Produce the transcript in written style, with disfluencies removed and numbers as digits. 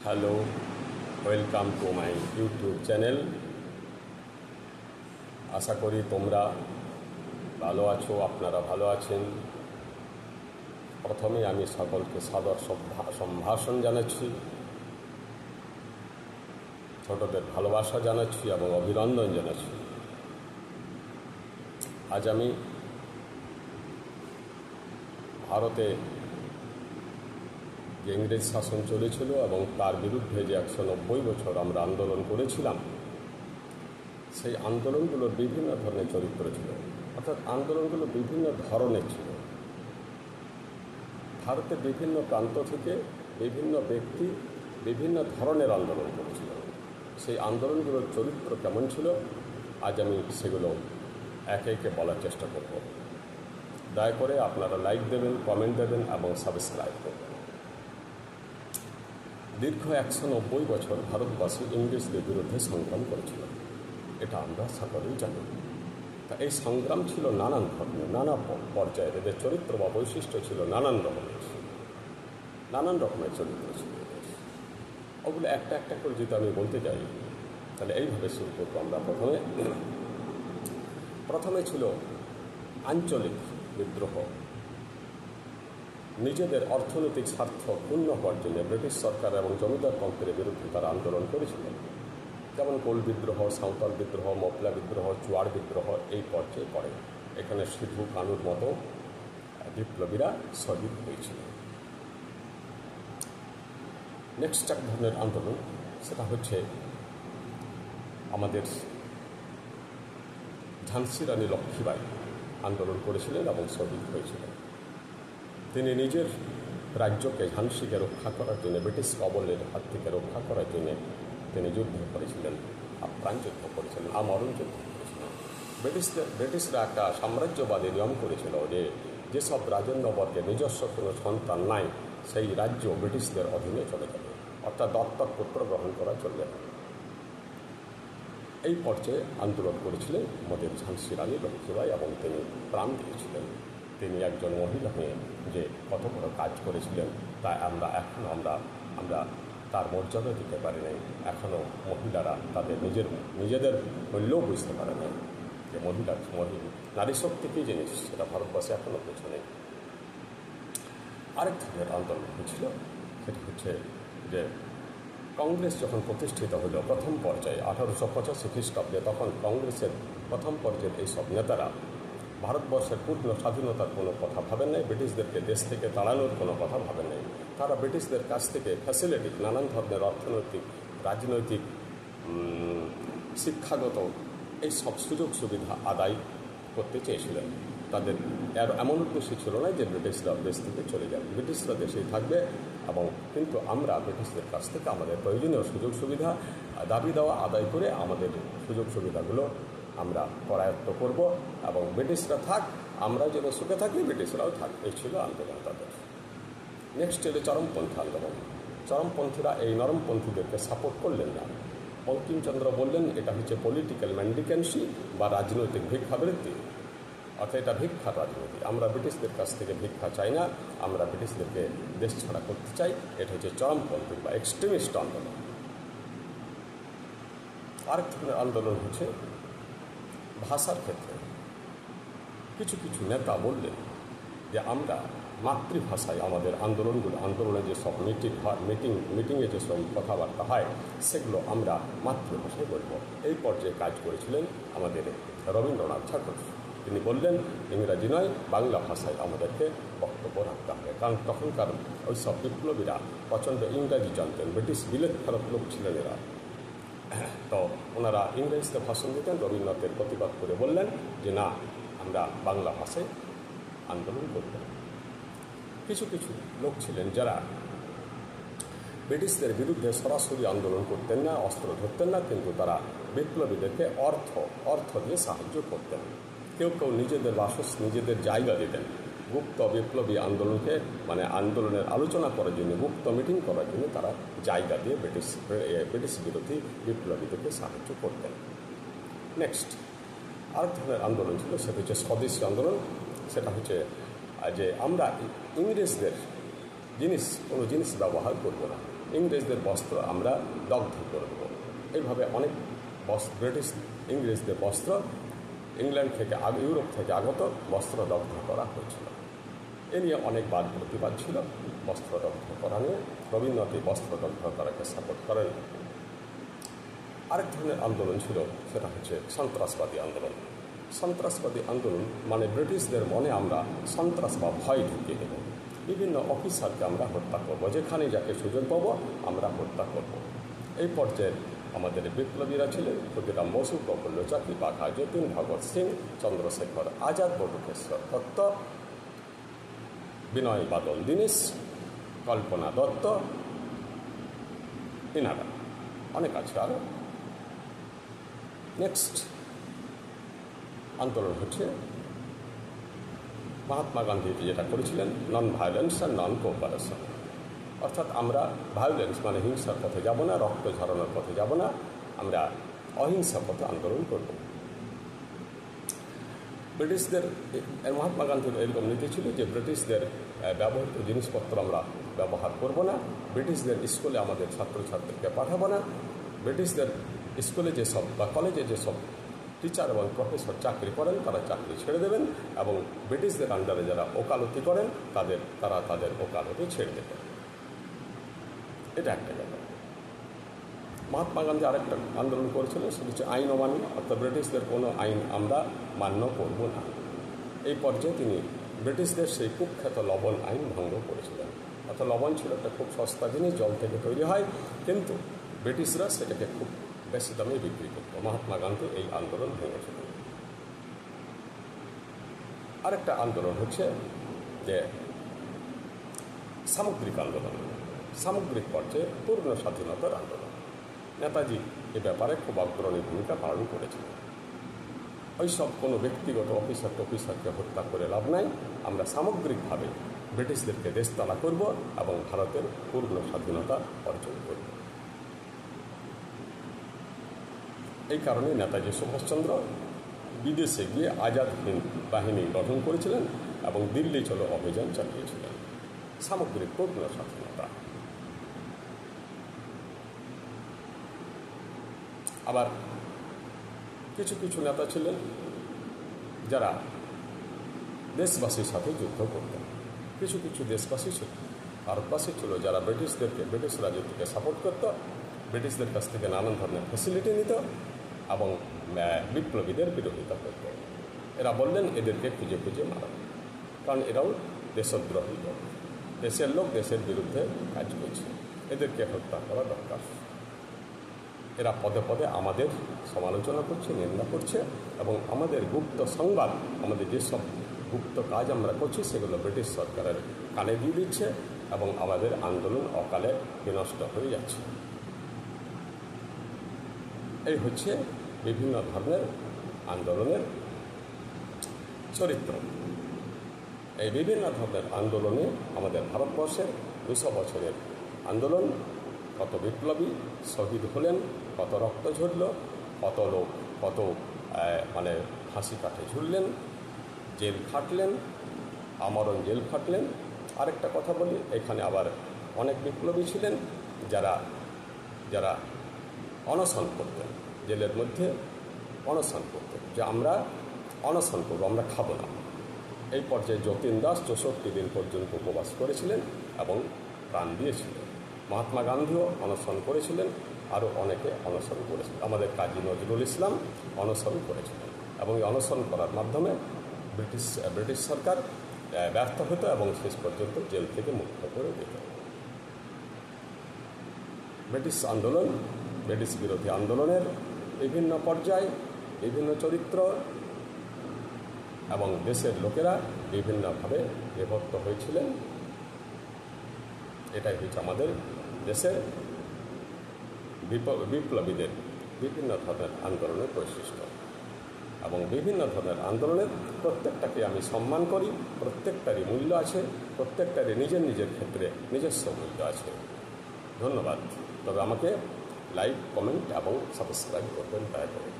Hello, welcome to my YouTube channel. আশা করি তোমরা ভালো আছো, আপনারা ভালো আছেন। প্রথমে আমি সকলকে সাদর সম্ভাষণ জানাচ্ছি, ছোটদের ভালোবাসা জানাচ্ছি এবং অভিনন্দন জানাচ্ছি। আজ আমি ভারতে যে ইংরেজ শাসন চলেছিল এবং তার বিরুদ্ধে যে 190 বছর আমরা আন্দোলন করেছিলাম, সেই আন্দোলনগুলোর বিভিন্ন ধরনের চরিত্র ছিল, অর্থাৎ আন্দোলনগুলো বিভিন্ন ধরনের ছিল। ভারতের বিভিন্ন প্রান্ত থেকে বিভিন্ন ব্যক্তি বিভিন্ন ধরনের আন্দোলন করেছিল। সেই আন্দোলনগুলোর চরিত্র কেমন ছিল, আজ আমি সেগুলো একে একে বলার চেষ্টা করব। দয়া করে আপনারা লাইক দেবেন, কমেন্ট দেবেন এবং সাবস্ক্রাইব করবেন। দীর্ঘ 190 বছর ভারতবাসী ইংরেজদের বিরুদ্ধে সংগ্রাম করেছিল, এটা আমরা সকলেই জানি। তা এই সংগ্রাম ছিল নানান ধরনের, নানা পর্যায়ের। এদের চরিত্র বা বৈশিষ্ট্য ছিল নানান রকমের চরিত্র ছিল। ওগুলো একটা একটা করে যদি আমি বলতে যাই, তাহলে এইভাবে শুরু করবো আমরা। প্রথমে ছিল আঞ্চলিক বিদ্রোহ। নিজেদের অর্থনৈতিক স্বার্থ পূর্ণ হওয়ার জন্য ব্রিটিশ সরকার এবং জমিদারতন্ত্রের বিরুদ্ধে তারা আন্দোলন করেছিলেন। যেমন কোল বিদ্রোহ, সাঁওতাল বিদ্রোহ, মপলা বিদ্রোহ, চুয়াড় বিদ্রোহ এই পর্যায়ে পড়ে। এখানে সিধু কানুর মতো বিপ্লবীরা শহীদ হয়েছিলেন। নেক্সট এক ধরনের আন্দোলন, সেটা হচ্ছে আমাদের ঝাঁসি রানী লক্ষ্মীবাঈ আন্দোলন করেছিলেন এবং শহীদ হয়েছিলেন। তিনি নিজের রাজ্যকে, ঝাঁসিকে রক্ষা করার জন্য, ব্রিটিশ কবলের হাত থেকে রক্ষা করার জন্য তিনি যুদ্ধ করেছিলেন, আপ্রাণ যুদ্ধ করেছিলেন, আমরণ যুদ্ধ করেছিলেন। ব্রিটিশরা একটা সাম্রাজ্যবাদী নিয়ম করেছিল যে যেসব রাজন্যবর্গের নিজস্ব কোনো সন্তান নাই, সেই রাজ্য ব্রিটিশদের অধীনে চলে যাবে, অর্থাৎ দত্তক পুত্র গ্রহণ করা চলবে না। এই পর্যায়ে আন্দোলন করেছিলেন আমাদের ঝাঁসি রানী লক্ষ্মীবাঈ এবং তিনি প্রাণ দিয়েছিলেন। তিনি একজন মহিলা হয়ে যে কত বড় কাজ করেছিলেন, তা আমরা তার মর্যাদা দিতে পারি নাই। এখনও মহিলারা তাদের নিজেদের মূল্যও বুঝতে পারে না, যে নারী শক্তি কী জিনিস, সেটা ভারতবর্ষে এখনও বুঝে নেই। আরেক ধরনের আন্দোলন হয়েছিল, সেটা হচ্ছে যে কংগ্রেস যখন প্রতিষ্ঠিত হল প্রথম পর্যায়ে 1885 খ্রিস্টাব্দে, তখন কংগ্রেসের প্রথম পর্যায়ের এইসব নেতারা ভারতবর্ষের পূর্ণ স্বাধীনতার কোনো কথা ভাবেন নাই, ব্রিটিশদেরকে দেশ থেকে তাড়ানোর কোনো কথা ভাবেন নাই। তারা ব্রিটিশদের কাছ থেকে ফ্যাসিলিটি, নানান ধরনের অর্থনৈতিক, রাজনৈতিক, শিক্ষাগত এই সব সুযোগ সুবিধা আদায় করতে চেয়েছিলেন। তাদের এমন উদ্দেশ্য ছিল না যে ব্রিটিশরা দেশ থেকে চলে যাবে, ব্রিটিশরা দেশেই থাকবে এবং কিন্তু আমরা ব্রিটিশদের কাছ থেকে আমাদের প্রয়োজনীয় সুযোগ সুবিধা দাবি দেওয়া আদায় করে আমাদের সুযোগ সুবিধাগুলো আমরা করায়ত্ত করব এবং ব্রিটিশরা থাক, আমরা যেন সুখে থাকি, ব্রিটিশরাও থাক। এই ছিল আন্দোলন তাদের। নেক্সট এলো চরমপন্থী আন্দোলন। চরমপন্থীরা এই নরমপন্থীদেরকে সাপোর্ট করলেন না। বঙ্কিমচন্দ্র বললেন এটা হচ্ছে পলিটিক্যাল ম্যান্ডিকেন্সি বা রাজনৈতিক ভিক্ষাবৃত্তি, অর্থাৎ এটা ভিক্ষার রাজনীতি। আমরা ব্রিটিশদের কাছ থেকে ভিক্ষা চাই না, আমরা ব্রিটিশদেরকে দেশ ছাড়া করতে চাই। এটা হচ্ছে চরমপন্থী বা এক্সট্রিমিস্ট আন্দোলন। আরেক ধরনের আন্দোলন হচ্ছে ভাষার ক্ষেত্রে। কিছু কিছু নেতা বললেন যে আমরা মাতৃভাষায় আমাদের আন্দোলনে যেসব মিটিংয়ে যেসব কথাবার্তা হয়, সেগুলো আমরা মাতৃভাষায় বলব। এই পর্যায়ে কাজ করেছিলেন আমাদের রবীন্দ্রনাথ ঠাকুর। তিনি বললেন ইংরাজি নয়, বাংলা ভাষায় আমাদেরকে বক্তব্য রাখতে হবে, কারণ তখনকার ওই সব বিপ্লবীরা প্রচণ্ড ইংরাজি জানতেন, ব্রিটিশ বিলেত ফেরত লোক ছিলেন এরা। তো ওনারা ইংরেজিতে ভাষণ দিতেন। রবীন্দ্রনাথের প্রতিবাদ করে বললেন যে না, আমরা বাংলা ভাষায় আন্দোলন করব। কিছু কিছু লোক ছিলেন যারা ব্রিটিশদের বিরুদ্ধে সরাসরি আন্দোলন করতেন না, অস্ত্র ধরতেন না, কিন্তু তারা বিপ্লবীদেরকে অর্থ দিয়ে সাহায্য করতেন। কেউ কেউ নিজেদের জায়গা দিতেন। গুপ্ত বিপ্লবী আন্দোলনকে, মানে আন্দোলনের আলোচনা করার জন্য, গুপ্ত মিটিং করার জন্য তারা জায়গা দিয়ে ব্রিটিশ বিরোধী বিপ্লবীদেরকে সাহায্য করতেন। নেক্সট আরেক ধরনের আন্দোলন ছিল, সেটা হচ্ছে স্বদেশী আন্দোলন। সেটা হচ্ছে যে আমরা ইংরেজদের কোনো জিনিস ব্যবহার করব না, ইংরেজদের বস্ত্র আমরা দগ্ধ করব। এইভাবে অনেক ব্রিটিশ ইংরেজদের বস্ত্র ইংল্যান্ড থেকে ইউরোপ থেকে আগত বস্ত্র দগ্ধ করা হয়েছিল। এ নিয়ে অনেক প্রতিবাদ ছিল বস্ত্র দগ্ধ করা নিয়ে। রবীন্দ্রনাথ এই বস্ত্র দগ্ধ করাকে সাপোর্ট করেন। আরেক ধরনের আন্দোলন ছিল, সেটা হচ্ছে সন্ত্রাসবাদী আন্দোলন। সন্ত্রাসবাদী আন্দোলন মানে ব্রিটিশদের মনে আমরা সন্ত্রাস বা ভয় ঢুকিয়ে দেব, বিভিন্ন অফিসারকে আমরা হত্যা করব, যেখানে যাকে সুযোগ পাবো আমরা হত্যা করব। এই পর্যায়ে আমাদের বিপ্লবীরা ছিলেন ক্ষুদিরাম বসু, প্রফুল্ল চাকি, বাঘা যতীন, ভগৎ সিং, চন্দ্রশেখর আজাদ, বটুকেশ্বর দত্ত, বিনয় বাদল দীনেশ, কল্পনা দত্ত, ইনারা অনেক আছে আরও। নেক্সট আন্দোলন হচ্ছে মহাত্মা গান্ধী যেটা করেছিলেন নন ভায়োলেন্স আর নন কোঅপারেশন, অর্থাৎ আমরা ভায়োলেন্স মানে হিংসার পথে যাব না, রক্ত ঝরানোর পথে যাব না, আমরা অহিংসা পথে আন্দোলন করব। ব্রিটিশদের মহাত্মা গান্ধীর এরকম নীতি ছিল যে ব্রিটিশদের ব্যবহৃত জিনিসপত্র আমরা ব্যবহার করব না, ব্রিটিশদের স্কুলে আমাদের ছাত্রছাত্রীকে পাঠাবো না, ব্রিটিশদের স্কুলে যেসব বা কলেজে যেসব টিচার এবং প্রফেসর চাকরি করেন তারা চাকরি ছেড়ে দেবেন, এবং ব্রিটিশদের আন্ডারে যারা ওকালতি করেন তারা তাদের ওকালতি ছেড়ে দেবেন। এটা একটা ব্যাপার। মহাত্মা গান্ধী আরেকটা আন্দোলন করেছিলেন, সেটা হচ্ছে আইন অমান্য, অর্থাৎ ব্রিটিশদের কোনো আইন আমরা মান্য করব না। এই পর্যায়ে তিনি ব্রিটিশদের সেই কুখ্যাত লবণ আইন ভঙ্গ করেছিলেন। অর্থাৎ লবণ ছিল একটা খুব সস্তা জিনিস, জল থেকে তৈরি হয়, কিন্তু ব্রিটিশরা সেটাকে খুব বেশি দামে বিক্রি করত। মহাত্মা গান্ধী এই আন্দোলন ভেঙেছিলেন। আরেকটা আন্দোলন হচ্ছে যে সামগ্রিক আন্দোলন, সামগ্রিক পর্যায়ে পূর্ণ স্বাধীনতার আন্দোলন। নেতাজি এ ব্যাপারে খুব অগ্রণী ভূমিকা পালন করেছিলেন। ওইসব কোনো ব্যক্তিগত অফিসারকে হত্যা করে লাভ নাই, আমরা সামগ্রিকভাবে ব্রিটিশদেরকে দেশতালা করব এবং ভারতের পূর্ণ স্বাধীনতা অর্জন করব। এই কারণে নেতাজি সুভাষচন্দ্র বিদেশে গিয়ে আজাদ হিন্দ বাহিনী গঠন করেছিলেন এবং দিল্লি চলো অভিযান চালিয়েছিলেন। সামগ্রিক পূর্ণ স্বাধীনতা। আবার কিছু কিছু নেতা ছিলেন যারা দেশবাসীর সাথে যুদ্ধ করতেন। কিছু কিছু দেশবাসী ছিল, ভারতবাসী ছিল যারা ব্রিটিশ রাজনীতিকে সাপোর্ট করত, ব্রিটিশদের কাছ থেকে নানান ধরনের ফ্যাসিলিটি নিত এবং বিপ্লবীদের বিরোধিতা করত। এরা বললেন এদেরকে খুঁজে খুঁজে মারা, কারণ এরাও দেশদ্রোহী লোক, দেশের লোক দেশের বিরুদ্ধে কাজ করছে, এদেরকে হত্যা করা দরকার। এরা পদে পদে আমাদের সমালোচনা করছে, নিন্দা করছে এবং আমাদের গুপ্ত সংবাদ, আমাদের যেসব গুপ্ত কাজ আমরা করছি সেগুলো ব্রিটিশ সরকারের কানে দিয়ে দিচ্ছে এবং আমাদের আন্দোলন অকালে বিনষ্ট হয়ে যাচ্ছে। এই হচ্ছে বিভিন্ন ধরনের আন্দোলনের চরিত্র। এই বিভিন্ন ধরনের আন্দোলনে আমাদের ভারতবর্ষের 200 বছরের আন্দোলন, কত বিপ্লবী শহীদ হলেন, কত রক্ত ঝরল, কত লোক কত ফাঁসি কাঠে ঝুললেন, জেল খাটলেন, আমরণ জেল খাটলেন। আরেকটা কথা বলি, এখানে আবার অনেক বিপ্লবী ছিলেন যারা অনশন করতেন, জেলের মধ্যে অনশন করতেন, যে আমরা অনশন করবো, আমরা খাবো না। এই পর্যায়ে যতীন দাস 64 দিন পর্যন্ত উপবাস করেছিলেন এবং প্রাণ দিয়েছিলেন। মহাত্মা গান্ধীও অনশন করেছিলেন, আরও অনেকে অনশন করেছিলেন। আমাদের কাজী নজরুল ইসলাম অনশন করেছিলেন এবং এই অনশন করার মাধ্যমে ব্রিটিশ সরকার ব্যর্থ হতো এবং শেষ পর্যন্ত জেল থেকে মুক্ত করে দিত। ব্রিটিশ বিরোধী আন্দোলনের বিভিন্ন পর্যায়, বিভিন্ন চরিত্র এবং দেশের লোকেরা বিভিন্নভাবে বিভক্ত হয়েছিলেন। এটাই হচ্ছে আমাদের দেশের বিপ্লবীদের বিভিন্ন ধরনের আন্দোলনের বৈশিষ্ট্য। এবং বিভিন্ন ধরনের আন্দোলনের প্রত্যেকটাকে আমি সম্মান করি, প্রত্যেকটারই মূল্য আছে, প্রত্যেকটারই নিজের নিজের ক্ষেত্রে নিজস্ব মূল্য আছে। ধন্যবাদ। তবে আমাকে লাইক, কমেন্ট এবং সাবস্ক্রাইব করবেন দয়া করে।